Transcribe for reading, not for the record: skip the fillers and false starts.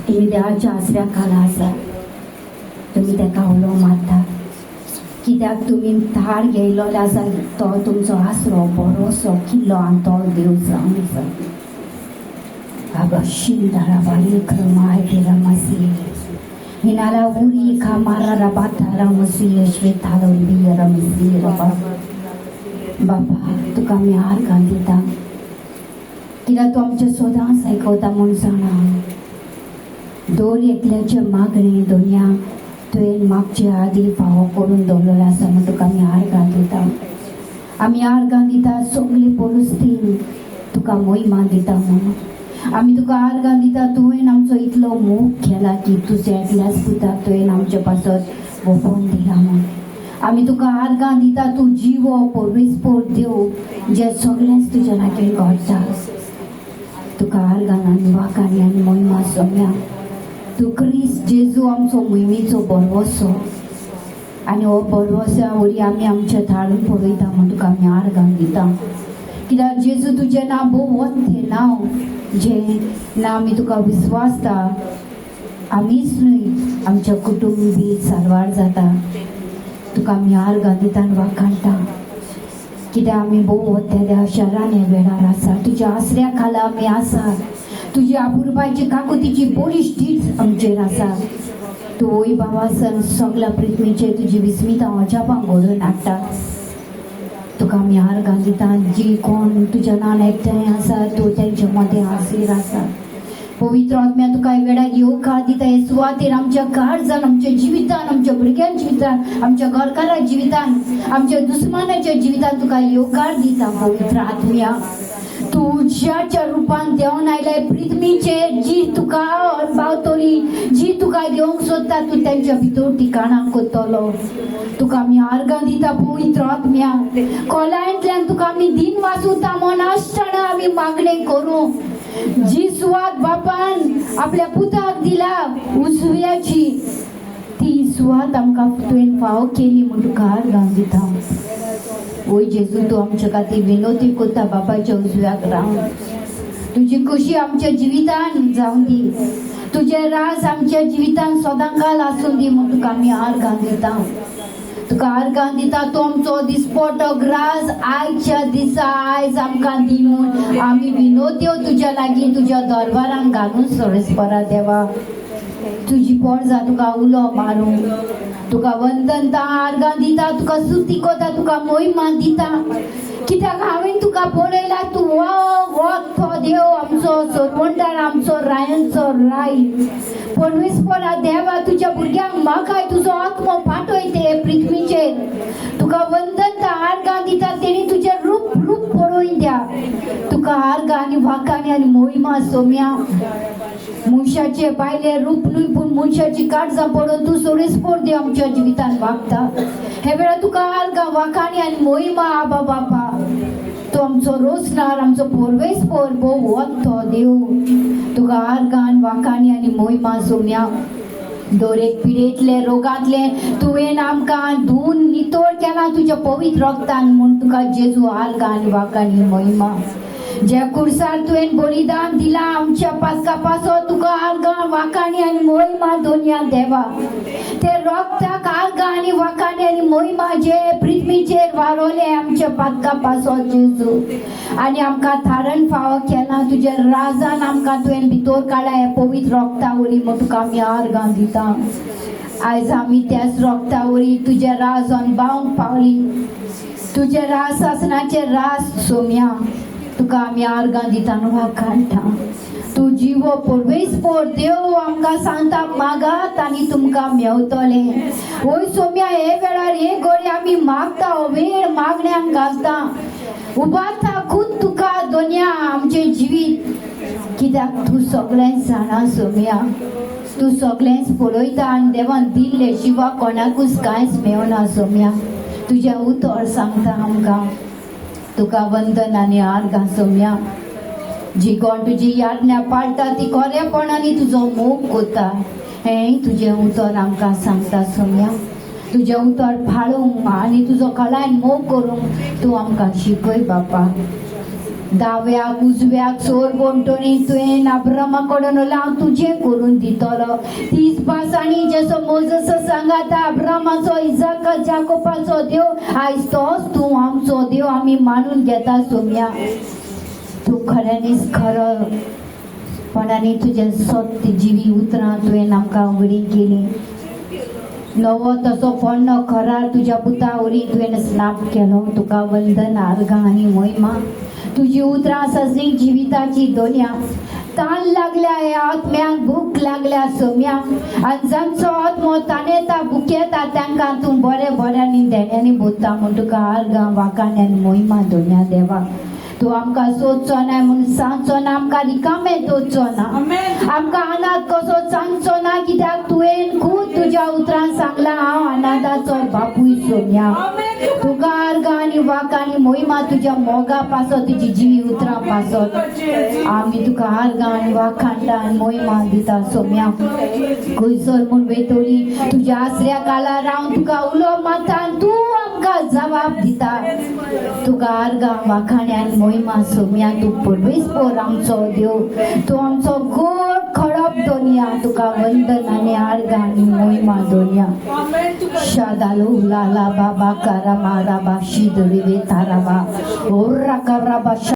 तुम्ही देवाच्या आसऱ्या खाला आसा, तुम्ही ताका उलो मारता कित्याक तुम्ही थार घेयलो आसा तो तुमचो आसरो बरोसो किल्लो आनी तो देव जावन आसा. Abashinda bali kremai dira masih. Hinala uri kamara rabatara masih shvetala ubiyara masih raba. Bapa tu kami harga kita. Kita tu आमच्या स्वतः ऐकवता म्हणून सांगना. दोन एकल्याचे मागणे दुनिया तुवें मागचे आदी फावो करून दवरलेलो आसा म्हण तुका आमी आर्गां दिता. आमी आर्गां दिता सगळी परिस्थिती तुका मोहिमा दिता म्हणून. आमी तुका आर्गां दिता तुवें आमचो इतलो मोग केला की तुज्या एकल्याच पुताक तुवें आमच्या पासत ओपोवन दिला म्हणून. आमी तुका आर्गां दिता तूं जिवो परमेस्पोर देव जे सगळेंच तुज्या लागीं घडटा. तुका आर्गां आनी वाखाणी आनी मोहिमा सोम्या. तू क्रिस्त जेजू आमचो मोहिमेचो बरवसो आनी हो बरवसा वरी आमी आमच्या थाळून पळयता म्हण तुका आमी आर्गां दिता. कित्याक जेजू तुजें नांव भोव वत्तें नांव जें नांव आमी तुका विस्वासता. आमीच न्हय आमच्या कुटुंब बी सारवार जाता. तुका आमी आर्गां दिता आनी वाखाणटा कित्याक आमी भोव वत्तेल्या शहरान हे वेळार आसा. तुज्या आसऱ्या खाला आमी आसा. तुजी आपुरबायची काकुतीची बरीच टीच आमचेर आसा. तूं वय भावासन सगळ्या पृथ्वीचेर तुजी विस्मितां अजापां घडोवन हाडटा. तुका आमी आर्गां दिता. जी कोण तुज्या नांवान एकठांय आसा तूं तेंच्या मदें हाजीर आसा. पवित्र आत्म्या तुका ह्या वेळार येवकार दिता. हे सुवातेर आमच्या काळजान आमच्या जिवितान आमच्या भुरग्यांच्या जिवितान आमच्या घरकाराच्या जिवितान आमच्या दुस्मानाच्या जिवितान तुका येवकार दिता. पवित्र आत्म्या तुझ्याच्या रुपान देवन आयलाय पृथ्वीचेर जी तुका पावतली जी तुका घेवंक सोदता तूं तेंच्या भितर ठिकाणां करतलो. तुका आमी आर्गां दिता. पवित्र आत्म्या खोलायंतल्यान तुका आमी दिन वाचूता म्हण आसतना आमी मागणें करूं. जी सुवात बापान आपल्या पुताक दिला उजव्याची ती सुवात आमकां तुवें फावो केली म्हण तुका आर्गां दिता. ओय जेजू तूं आमच्या खातीर विनोती करता बापाच्या उजव्याक रावन. तुजी खुशी आमच्या जिवितान जावं दी. तुजें रास आमच्या जिवितान सदांकाल आसूं दी म्हण तुका आमी आर्गां दिता. तुका आर्गां दिता. तो आमचो दिसपटो ग्रास आयच्या दिसा आयज आमकां दी म्हूण आमी विनोत्यो तुज्या लागीं तुज्या दरबारान घालून सोरेस्परा देवा. तुजी पोरजा तुका उलो मारूं. तुका वंदनता आर्गां दिता. तुका स्तुती कोता. तुका मोहिमा दिता कित्याक हांवें तुका पळयला तूं तो देव आमचो सोरवंटार आमचो रायांचो राय. परमेस्परा देवा तुज्या भुरग्यांक म्हाकाय तुजो आत्मो पाठय ते पृथ्वीचेर. तुका वंदनता आर्गां दिता. तेणी तुजें रूप पळोवन द्या. तुका आर्गां आनी वाखाणी आनी मोहिमा सोम्या. मनशाचे पायले रूप न्हय पूण मनशाची काळजां पळोवन तूं सोरेस्पोर देव आमच्या जिवितान वागता. हे वेळार तुका आर्गां वाखाणी आनी मोहिमा आबा बापा. तो आमचो रोसनार आमचो परमेस्पोर भोव वत्तो देव. तुका आर्गां वाखाणी आनी मोहिमा सोम्या. दर एक पिडेंतले रोगांतले तुवें आमकां धुवन नितोळ केला तुज्या पवित्र रक्तान म्हूण तुका जेजू आर्गां आनी वाखाणी मोहिमा. ज्या कुर्सार तुवें बलिदान दिला आमच्या पासका पासत तुका आर्गां वाखाणी आनी मोहिमा दोनया देवा. ते रक्ताक आर्गां आनी वाखाणी आनी मोहिमा जे पृथ्वीचेर वारोले आमच्या पासका पासत जेजू आनी आमकां थारण फावो केला. तुज्या राजान आमकां तुवें भितर काडला हे पवित्र रक्ता वरी म्हूण तुका आमी आर्गां दिता. आयज आमी त्याच रक्ता वरी तुज्या राजान बावंक पावली. तुज्या रास आसनाचे रास सोम्या. तुका आमी आर्गां दिता आनी वाखाणटा. तूं जिवो परमेस्पोर देव आमकां सांगता मागात आनी तुमकां मेवतले. ओय सोम्या हे वेळार हे घडी आमी मागता वेळ मागण्यांक घालता. उबारता खूद तुका दोनया आमचें जिवीत कित्याक तूं सगळें जाणा सोम्या. तूं सगळेंच पळयता आनी देवान दिल्ले शिवा कोणाकूच कांयच मेवना सोम्या. तुजें उतर सांगता आमकां. तुका वंदन आनी आर्गां सोम्या. जी कोण तुजी याज्ञा पाळटा ती खरेपणांनी तुजो मोग करता हें तुजें उतर आमकां सांगता सोम्या. तुजें उतर फाळूंक आनी तुजो खलायन मोग करूंक तूं आमकां शिकय बापा. दाव्याक उजव्याक सोर बोंटोनी तुवें अब्रामाकडून लाव तुझे करून दितलो. तीच पासांनी जसो मोजस सांगाता अब्रामाचो इजाक जाकोबाचो देव आयज तोच तूं आमचो देव आमी मानून घेता सोम्या. तू खऱ्यांनीच खरं पणांनी तुझे सत्य जिवी उतरां तुवें आमकां उगडी केली. नवो तसो पण्ण खरा तुज्या पुता वरी तुवें स्नाप केलो. तुका वंदन आर्गां आनी महिमा. तुजी उतरां सजनी जिविताची दोन्या. ताण लागल्या ह्या आत्म्याक भूक लागल्या सोम्या. आनी जांचो आत्मो ताणेता भुकेता तांकां तूं बरे बऱ्यांनी देण्यांनी बोत्ता म्हूण तुका आर्गां वाखाण आनी महिमा दोन्या देवा. तू आमकां सोदचो ना म्हणून सांगचो ना, आमकां रिकामे दवरचो ना, आमकां अनाथ कसो सांगचो ना. कित्याक तुवें खूब तुज्या उतरां सांगला हांव अनाथाचो बापूय सोम्या. तुका आर्गां आनी वाखाण आनी महिमा तुज्या मोगा पासत तुजी जिवी उतरां पासत. आमी तुका आर्गां आनी वाखाणटा आनी महिमा दिता सोम्या. खंयसर म्हूण वेतोली तुज्या आसऱ्या काळार रावन तुका उलो मारता आनी तूं आमकां जबाब दिता. तुका आर्गां वाखाण आनी महिमा सोम्या. तू परमेस्पर आमचो देव. तू आमचो गोड खडप दोन्या. तुका वंदन आनी आर्गां आनी महिमा दोन्या. शादालू लाला बाबा कारामा राबा शिदरिवे ताराबा ओर्रा कराबा.